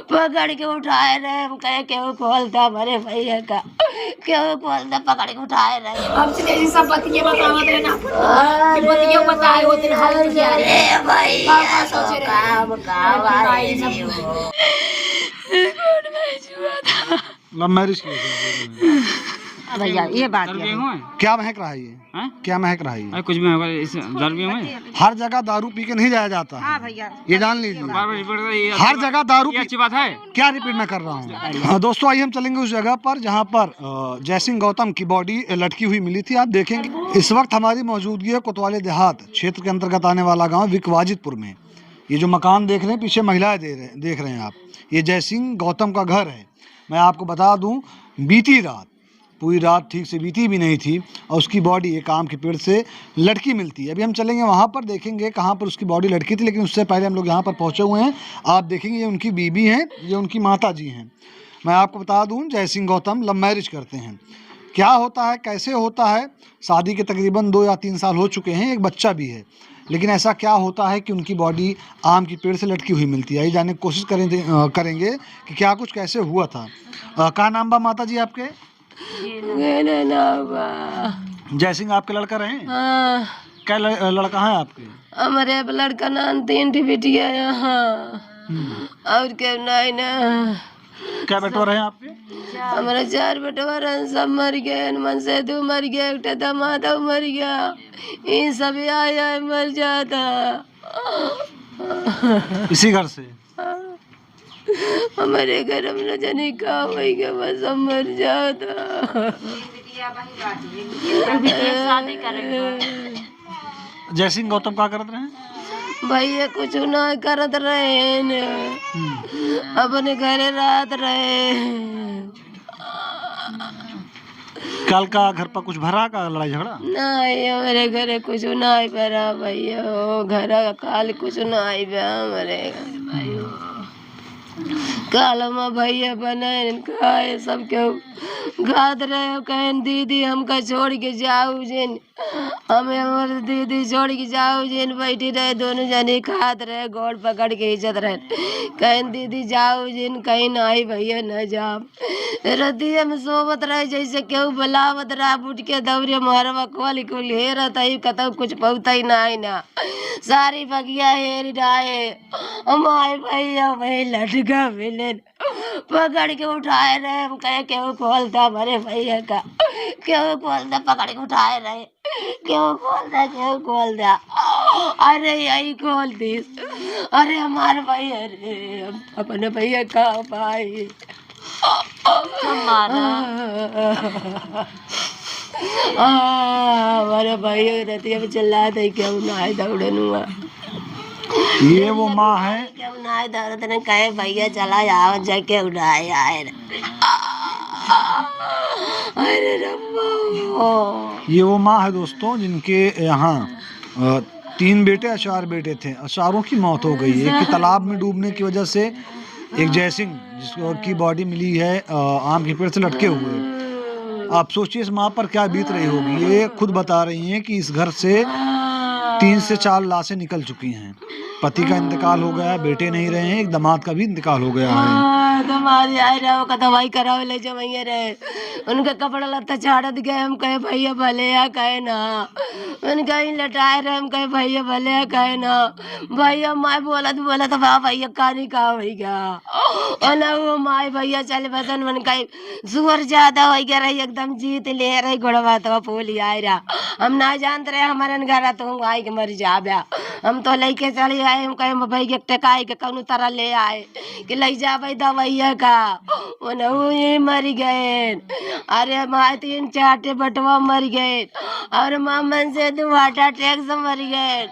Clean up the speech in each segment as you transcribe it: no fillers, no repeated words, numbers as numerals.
पकड़ के उठाए रहे, हम कहे क्यों खोलता हमारे भैया का, क्यों खोलता, पकड़ के उठाए रहे। अब से जैसी सब बतिये बतावत रहे ना, बतिये बताए होते ना हालत क्या है भाई सोचे काम लव मैरिज की भैया ये बात क्या महक रहा है ये? क्या महक रहा है ये? कुछ भी होगा इस दारू में हर जगह दारू पी के नहीं जाया जाता है। हाँ भैया ये जान लीजिए, हर जगह दारू अच्छी बात है। क्या रिपीट मैं कर रहा हूँ। हाँ, दोस्तों आइए हम चलेंगे उस जगह पर जहाँ पर जयसिंह गौतम की बॉडी लटकी हुई मिली थी। आप देखेंगे इस वक्त हमारी मौजूदगी है कोतवाली देहात क्षेत्र के अंतर्गत आने वाला गाँव विकवाजितपुर में। ये जो मकान देख रहे हैं पीछे महिलाएं देख रहे हैं आप, ये जयसिंह गौतम का घर है। मैं आपको बता दूं बीती रात, पूरी रात ठीक से बीती भी नहीं थी और उसकी बॉडी एक आम के पेड़ से लटकी मिलती है। अभी हम चलेंगे वहाँ पर, देखेंगे कहाँ पर उसकी बॉडी लटकी थी, लेकिन उससे पहले हम लोग यहाँ पर पहुँचे हुए हैं। आप देखेंगे ये उनकी बीबी हैं, ये उनकी माता जी हैं। मैं आपको बता दूं जयसिंह गौतम लव मैरिज करते हैं। क्या होता है, कैसे होता है, शादी के तकरीबन 2 या 3 साल हो चुके हैं, एक बच्चा भी है, लेकिन ऐसा क्या होता है कि उनकी बॉडी आम की पेड़ से लटकी हुई मिलती है। ये जानने की कोशिश करेंगे कि क्या कुछ कैसे हुआ था। क्या नाम बा माता जी आपके? जयसिंह आपके लड़का रहे? हाँ। क्या लड़का है आपके? हमारे लड़का नाम 3 बिटिया यहाँ और क्या नहीं ना। क्या बेटवा रहे आपके? हमारे 4 बेटवा रहे, सब मर गए। मन से 2 मर गया, एक दामाद मर गया, इन सब आया मर जाता। इसी घर से हमारे घर में न जाने का वही के बस हम मर जाता। जयसिंह गौतम क्या करते रहे? भैया कुछ ना करत रहे न, अपने घरे रात रहे। कल का घर पर कुछ भरा का लड़ाई झगड़ा? नहीं हमारे घरे कुछ नहीं भरा भैया, घर का काल कुछ नहीं बा हमारे घर भाई। कालमा भैया बनाए खाए सब क्यों खाद रहे, कहन दीदी हमका छोड़ के जाऊ जिन, हमें हमारे दीदी छोड़ के जाऊ जिन, बैठी रहे दोनों जने खाद रहे, गोड़ पकड़ के इज्जत रहे, कहन दीदी जाऊ जिन, कहीं नहीं भैया न जाओ। रतिया में सोवत रहे जैसे क्यों बुलावत रहा, उठ के दौड़े मोहरवा खोल खोल हे रहता ही कतौ कुछ पहुता ही नहीं ना, सारी बगिया हेर डाए हमारे भैया वही लटका मिले, पकड़ के उठाए रहे, हम कहे क्यों खोलता हमारे भैया का, क्यों खोलता, पकड़ के उठाए रहे, क्यों खोलता, क्यों खोलता, अरे यही खोल दी, अरे हमारे भैया रे, हम अपने भैया का पाए हमारे भैया रतिया में चिल्ला दे क्यों ना दौड़न हुआ। ये वो माँ है, क्यों ना दौड़त ने कहे भैया चला आओ जाके उड़ाए आए। अरे रब्बो, ये वो माँ है दोस्तों जिनके यहाँ 3 बेटे या 4 बेटे थे, चारों की मौत हो गई। एक की तालाब में डूबने की वजह से, एक जयसिंह जिसको की बॉडी मिली है आम के पेड़ से लटके हुए। आप सोचिए इस माँ पर क्या बीत रही होगी। ये खुद बता रही हैं कि इस घर से 3 से 4 लाशें निकल चुकी हैं। पति का इंतकाल हो गया है, बेटे नहीं रहे हैं, एक दामाद का भी इंतकाल हो गया है। दामाद आए रहे का दवाई करावे ले जमैया रहे, उनका कपड़ा लत्ता झाड़त गए, हम कहे भैया भले आ कहे ना, उनका ही लटाए रहे, हम कहे भैया भले आ कहे ना, भैया माए बोला तो भैया कहानी का हो गया ना, वो माए भैया चले बसन मन कहे सुअर ज्यादा हो गया रही, एकदम जीत ले रही घोड़वा तो फूल आए रहा, हम ना जानते रहे हमारे घर तो हम आई के मर जाब्या, हम तो लेके चले आए, हम कहे भैया टेकाई के कौन तरह ले आए कि ले जाबे दवाइया का, वो मर गए। अरे माँ 3-4 बटवा मर गए, और मामन से 2 हार्ट अटैक से मर गए,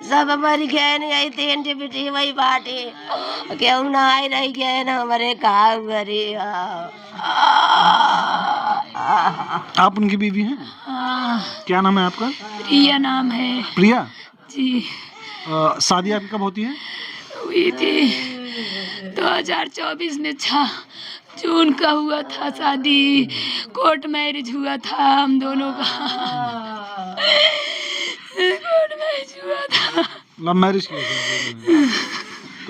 सब मर गए। यही 3 बेटी वही बाटी क्यों ना आई रही गए ना हमारे कहा गरी। आप उनकी बीवी हैं? क्या नाम है आपका? प्रिया नाम है प्रिया जी। शादी आपकी कब होती है? हुई थी 2024 में 6 जून का हुआ था शादी, कोर्ट मैरिज हुआ था हम दोनों का, कोर्ट मैरिज हुआ था। लव मैरिज की?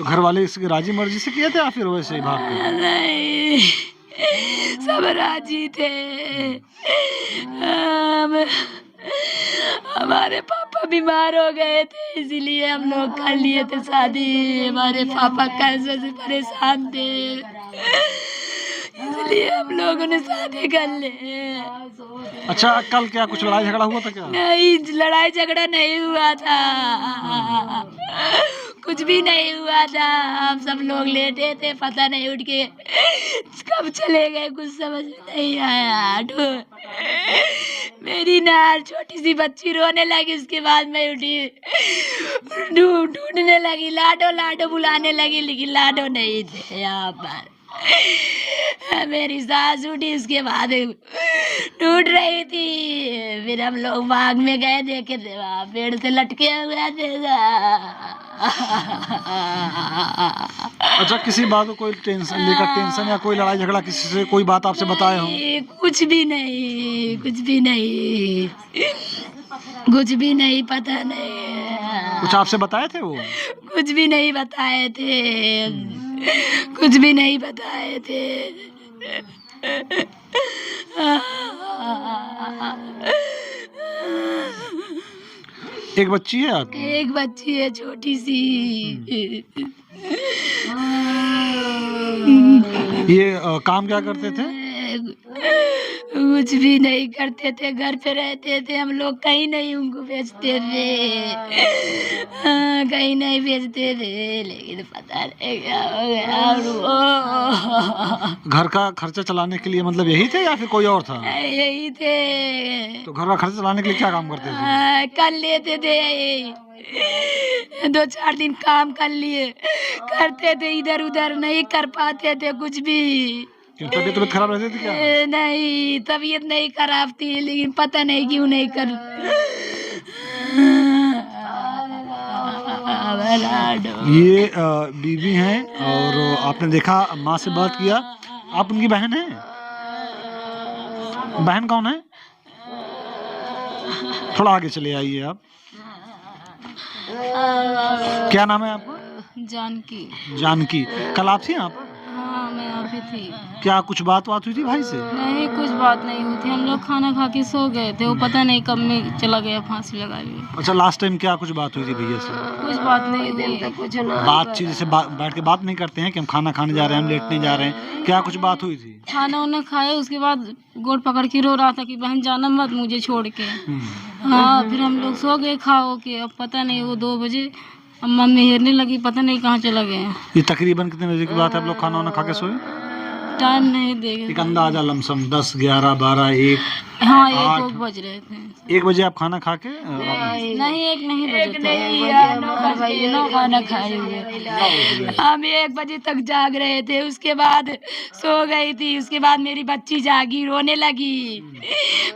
तो घर वाले इसकी राजी मर्जी से किए थे या फिर वैसे ही भाग गए? नहीं, सब राजी थे। हमारे पापा बीमार हो गए थे, इसीलिए हम लोग कर लिए थे शादी। हमारे पापा कैंसर से परेशान थे, इसलिए हम लोगों ने शादी कर ली। अच्छा, कल क्या कुछ लड़ाई झगड़ा हुआ था क्या? नहीं, लड़ाई झगड़ा नहीं हुआ था, कुछ भी नहीं हुआ था। हम सब लोग लेटे थे, पता नहीं उठ के कब चले गए, कुछ समझ में नहीं आया। मेरी ना छोटी सी बच्ची रोने लगी, उसके बाद मैं उठी, ढूंढने लगी, लाडो लाडो बुलाने लगी, लेकिन लाडो नहीं थे यहाँ पर। मेरी सास उठी, उसके बाद ढूंढ रही थी, फिर हम लोग बाग में गए, देखे थे वहाँ पेड़ से लटके हुए थे। अच्छा, किसी बात को कोई टेंशन या कोई लड़ाई झगड़ा किसी से, कोई बात आपसे बताए हो? कुछ भी नहीं, कुछ भी नहीं, कुछ भी नहीं, पता नहीं। कुछ आपसे बताए थे वो? कुछ भी नहीं बताए थे, कुछ भी नहीं बताए थे। एक बच्ची है आपकी? एक बच्ची है, छोटी सी। ये काम क्या करते थे? कुछ भी नहीं करते थे, घर पे रहते थे हम लोग, कहीं नहीं उनको बेचते थे। हाँ, कहीं नहीं बेचते थे, लेकिन पता नहीं क्या हो गया। घर का खर्चा चलाने के लिए मतलब यही थे या फिर कोई और था? यही थे। तो घर का खर्चा चलाने के लिए क्या काम करते थे? कर लेते थे, 2-4 दिन काम कर लिए, करते थे, इधर उधर नहीं कर पाते थे कुछ भी। क्यों, तबीयत खराब रहती थी क्या? नहीं, तबीयत नहीं खराब थी, लेकिन पता नहीं क्यों नहीं कर। ये बीवी हैं और आपने देखा माँ से बात किया। आप उनकी बहन हैं? बहन कौन है? थोड़ा आगे चले आइए आप। क्या नाम है आपका? जानकी। जानकी। कल आप थी यहाँ पर? हाँ, मैं यहाँ पे थी। क्या कुछ बात हुई थी भाई से? नहीं, कुछ बात नहीं हुई थी, हम लोग खाना खा के सो गए थे, वो पता नहीं कब में चला गया, फांसी लगा ली। अच्छा, लास्ट टाइम क्या कुछ बात हुई थी भैया से? कुछ बात नहीं थी, कुछ ना। बातचीत जैसे बैठ के बात नहीं करते हैं कि हम खाना खाने जा रहे हैं, हम लेटने जा रहे हैं, क्या कुछ बात हुई थी? खाना उन्ना खाया, उसके बाद गोड़ पकड़ के रो रहा था कि बहन जाना मत मुझे छोड़ के। हाँ, फिर हम लोग सो गए खाओ के। अब पता नहीं वो 2 बजे अब मम्मी हेरने लगी, पता नहीं कहाँ चला गया। ये तकरीबन कितने बजे की बात है? आप लोग खाना वाना खा के सोए? टाइम नहीं देगा, एक अंदाजा लमसम 10, 11, 12, 1। हाँ, 1 बज रहे थे। 1 बजे आप खाना खा के? नहीं, 1 नहीं बजे, 9 खाना खाए हुए हम 1 बजे तक जाग रहे थे। उसके बाद सो गई थी, उसके बाद मेरी बच्ची जागी, रोने लगी,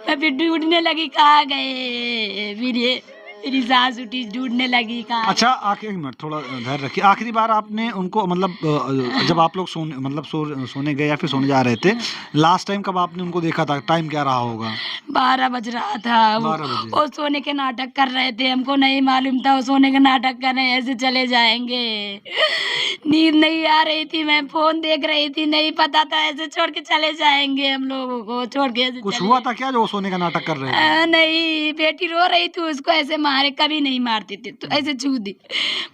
मैं फिर ढूंढने लगी कहाँ गए, फिर ये मेरी सास उठी, ढूंढने लगी कहाँ। अच्छा, आखिरी मिनट, थोड़ा धैर्य रखिए। आखिरी बार आपने उनको मतलब जब आप लोग सोने गए या फिर सोने जा रहे थे, लास्ट टाइम कब आपने उनको देखा था? टाइम क्या रहा होगा? 12 बज रहा था। 12 बजे। वो सोने के नाटक कर रहे थे, हमको नहीं मालूम था वो सोने के नाटक कर रहे हैं, ऐसे चले जाएंगे। नींद नहीं आ रही थी, मैं फोन देख रही थी, नहीं पता था ऐसे छोड़ के चले जाएंगे हम लोगों को, छोड़ के ऐसे कुछ हुआ था क्या जो वो सोने का नाटक कर रहे थे? नहीं, बेटी रो रही थी, उसको ऐसे मारे, कभी नहीं मारते थे, तो ऐसे छू दी,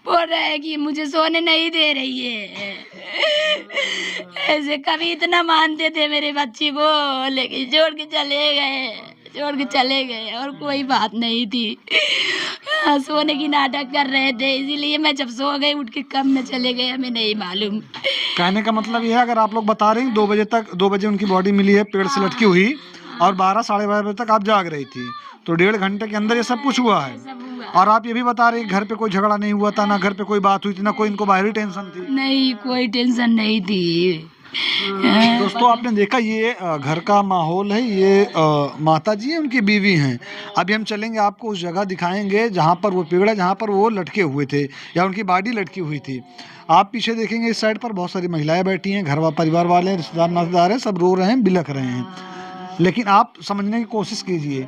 बोल रहा है कि मुझे सोने नहीं दे रही है। ऐसे कभी इतना मानते थे मेरे बच्ची को, लेकिन छोड़ के चले गए और कोई बात नहीं थी। सोने की नाटक कर रहे थे, इसीलिए मैं जब सो गई उठ के कब में चले गए हमें नहीं मालूम। कहने का मतलब ये है, अगर आप लोग बता रहे हैं 2 बजे उनकी बॉडी मिली है पेड़ से लटकी हुई, और 12 साढ़े 12 बजे तक आप जाग रही थी, तो 1.5 घंटे के अंदर ये सब कुछ हुआ है। और आप ये भी बता रहे हैं घर पे कोई झगड़ा नहीं हुआ था, ना घर पे कोई बात हुई थी, ना कोई इनको बाहरी टेंशन थी? नहीं, कोई टेंशन नहीं थी। दोस्तों, आपने देखा ये घर का माहौल है। ये माता जी हैं, उनकी बीवी हैं। अभी हम चलेंगे, आपको उस जगह दिखाएंगे जहाँ पर वो पेड़ है, जहाँ पर वो लटके हुए थे या उनकी बॉडी लटकी हुई थी। आप पीछे देखेंगे, इस साइड पर बहुत सारी महिलाएं बैठी हैं, घर परिवार वाले हैं, रिश्तेदार नातेदार हैं, सब रो रहे हैं, बिलख रहे हैं। लेकिन आप समझने की कोशिश कीजिए,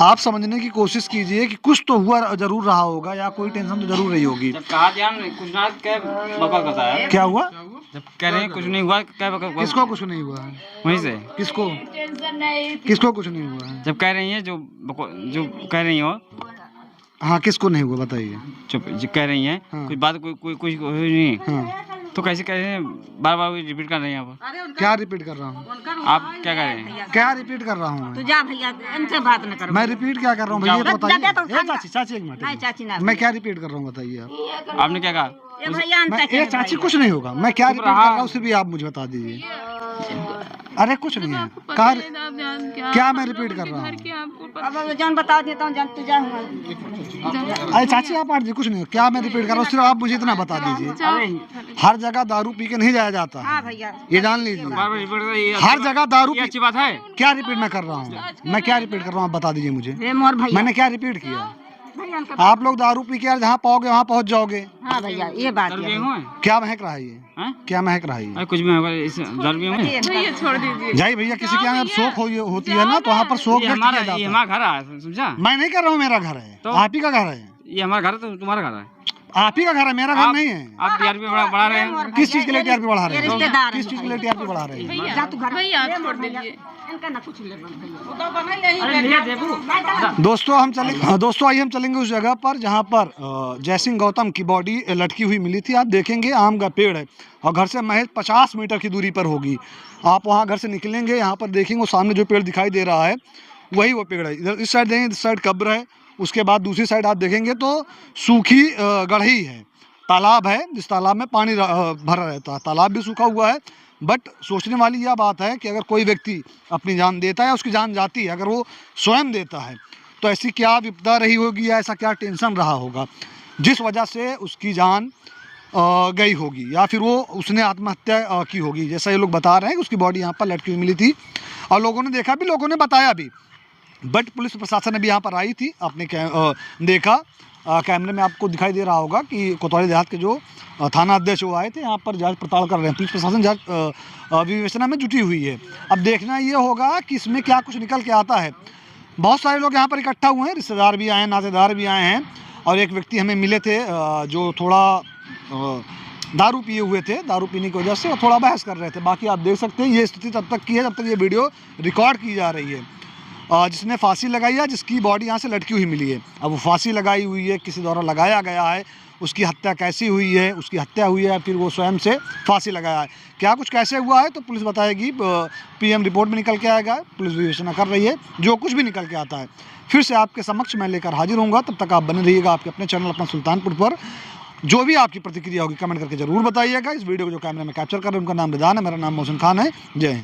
आप समझने की कोशिश कीजिए कि कुछ तो हुआ जरूर रहा होगा या कोई टेंशन तो जरूर रही होगी। जब कहा ध्यान कुछ ना क्या बकवास बताया। क्या हुआ? जब कह रहे हैं कुछ नहीं हुआ क्या बकवास। किसको कुछ नहीं हुआ है? वहीं से किसको टेंशन नहीं थी। किसको कुछ नहीं हुआ है? जब कह रही हैं जो कह रही हो हाँ, किसको नहीं हुआ बताइए। चुप जो कह रही हैं हाँ। कुछ बात कोई कुछ हुई नहीं हाँ, तो कैसे कह रहे हैं बार बार रिपीट कर रहे हैं आप। क्या रिपीट कर रहा हूँ? आप क्या कर रहे हैं। क्या रिपीट कर रहा हूँ मैं? जा भैया इनसे बात न करो। मैं रिपीट क्या कर रहा हूँ भैया तो दे दे तो बताइए। चाची चाची एक नहीं मिनट, चाची ना मैं क्या रिपीट कर रहा हूँ बताइए आप। आपने क्या कहा। ये भैया मैं अंतर ये चाची कुछ नहीं होगा, मैं क्या रिपीट कर रहा हूँ उसे भी आप मुझे बता दीजिए। अरे कुछ नहीं है, क्या मैं रिपीट कर रहा हूँ? अब जान बता देता हूँ, जान तू जा। अरे चाची आप आंटी जी कुछ नहीं हो, क्या मैं रिपीट कर रहा हूँ सिर्फ आप मुझे इतना बता दीजिए। हर जगह दारू पी के नहीं जाया जाता हाँ है, भैया ये जान लीजिए। बार बार रिपीट कर ये हर जगह दारू ये पी। अच्छी बात है। क्या रिपीट मैं कर रहा हूँ? मैं क्या रिपीट कर रहा हूँ आप बता दीजिए मुझे। ये मोर भैया मैंने क्या रिपीट किया? भैया इनका- आप लोग दारू पी के यार जहाँ पाओगे वहाँ पहुँच जाओगे। हाँ भैया ये बात दर्द है। हुए क्या महक रहा है ये? हैं? क्या महक रहा है ये? अरे कुछ भी होगा इस दर्द भी हुए। जाई भैया किसी के यहाँ शोक होती है ना तो वहाँ पर शोक ये व्यक्त हमारा किया ये जाता है। हमारा घर है समझा। मैं नहीं कर रहा हूँ, मेरा घर है तो? आप ही का घर है। ये हमारा घर है तो तुम्हारा घर है। आप ही का घर है, मेरा घर नहीं है। आप टीआरपी बढ़ा रहे हैं। किस चीज के लिए टीआरपी बढ़ा रहे ये हैं? रिश्तेदार किस चीज के लिए टीआरपी बढ़ा रहे हैं? जा तू घर भैया छोड़ दीजिए इनका ना कुछ ले भैया। दोस्तों आइए हम चलेंगे उस जगह पर जहाँ पर जयसिंह गौतम की बॉडी लटकी हुई मिली थी। आप देखेंगे आम का पेड़ है और घर से महज 50 मीटर की दूरी पर होगी। आप वहाँ घर से निकलेंगे, यहाँ पर देखेंगे वो सामने जो पेड़ दिखाई दे रहा है वही वो पेड़ है। इधर इस साइड देखेंगे, इस साइड कब्र है, उसके बाद दूसरी साइड आप देखेंगे तो सूखी गढ़ही है, तालाब है जिस तालाब में पानी भरा रहता है। तालाब भी सूखा हुआ है। बट सोचने वाली यह बात है कि अगर कोई व्यक्ति अपनी जान देता है, उसकी जान जाती है, अगर वो स्वयं देता है तो ऐसी क्या विपदा रही होगी या ऐसा क्या टेंशन रहा होगा जिस वजह से उसकी जान गई होगी या फिर वो उसने आत्महत्या की होगी। जैसा ये लोग बता रहे हैं कि उसकी बॉडी यहाँ पर लटकी हुई मिली थी और लोगों ने देखा भी, लोगों ने बताया भी। बट पुलिस प्रशासन अभी यहाँ पर आई थी, आपने देखा कैमरे में आपको दिखाई दे रहा होगा कि कोतवाली देहात के जो थाना अध्यक्ष वो आए थे, यहाँ पर जांच पड़ताल कर रहे हैं। पुलिस प्रशासन जांच विवेचना में जुटी हुई है। अब देखना ये होगा कि इसमें क्या कुछ निकल के आता है। बहुत सारे लोग यहाँ पर इकट्ठा हुए हैं, रिश्तेदार भी आए हैं, नातेदार भी आए हैं और एक व्यक्ति हमें मिले थे जो थोड़ा दारू पिए हुए थे। दारू पीने की वजह से वो थोड़ा बहस कर रहे थे। बाकी आप देख सकते हैं ये स्थिति तब तक की है जब तक ये वीडियो रिकॉर्ड की जा रही है। जिसने फांसी लगाई है, जिसकी बॉडी यहाँ से लटकी हुई मिली है, अब वो फांसी लगाई हुई है, किसी द्वारा लगाया गया है, उसकी हत्या कैसी हुई है, उसकी हत्या हुई है फिर वो स्वयं से फांसी लगाया है, क्या कुछ कैसे हुआ है तो पुलिस बताएगी। पीएम रिपोर्ट में निकल के आएगा, पुलिस विवेचना कर रही है। जो कुछ भी निकल के आता है फिर से आपके समक्ष मैं लेकर हाजिर होऊंगा। तब तक आप बने रहिएगा आपके अपने चैनल अपना सुल्तानपुर पर। जो भी आपकी प्रतिक्रिया होगी कमेंट करके जरूर बताइएगा। इस वीडियो को जो कैमरे में कैप्चर कर रहे हैं उनका नाम रिदान है, मेरा नाम मोहसिन खान है। जय हिंद।